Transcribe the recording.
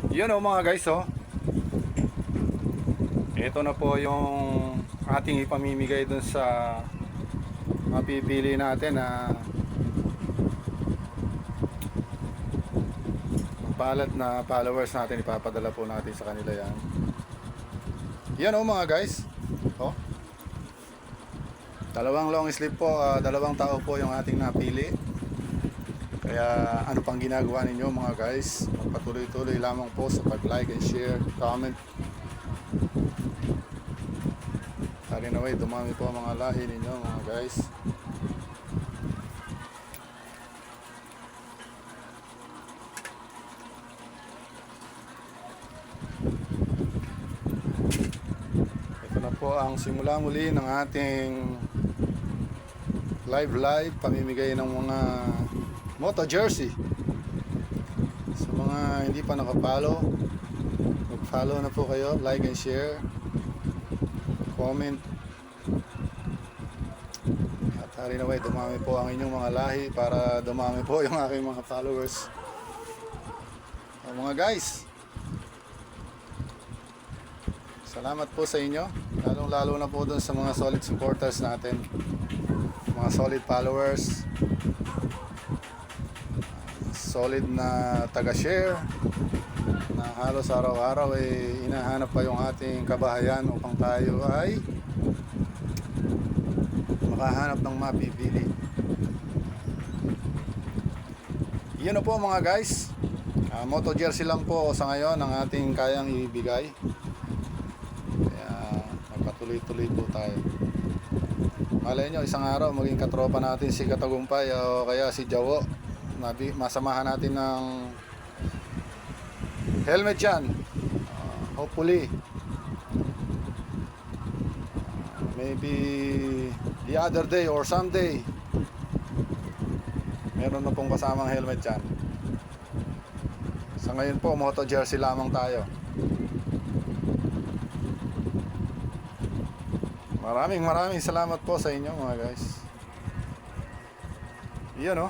Yun mga guys ito na po yung ating ipamimigay dun sa mapipili natin na palad na followers natin. Ipapadala po natin sa kanila yan. Yan mga guys. Dalawang long sleeve po, dalawang tao po yung ating napili. Kaya ano pang ginagawa ninyo mga guys? Magpatuloy-tuloy lamang po sa pag-like and share, comment. Tari na way, dumami po ang mga lahi ninyo mga guys. Ito na po ang simula muli ng ating live pamimigay ng mga Moto jersey. Sa mga hindi pa nakapollow, mag-follow na po kayo, like and share, comment. At hari na way, dumami po ang inyong mga lahi para dumami po yung aking mga followers. Mga guys, salamat po sa inyo, lalong lalo na po dun sa mga solid supporters natin, mga solid followers, solid na taga-share na halos araw-araw hinahanap pa yung ating kabahayan upang tayo ay makahanap ng mapipili. Yun na po mga guys, Moto jersey lang po sa ngayon ang ating kayang ibigay. Kaya magpatuloy-tuloy po tayo. Malay nyo, isang araw maging katropa natin si Katagumpay o kaya si Jawo. Masamahan natin ng helmet yan. Hopefully maybe the other day or someday meron na pong kasamang helmet yan. Sa ngayon po, moto jersey lamang tayo. Maraming salamat po sa inyo mga guys. Iyon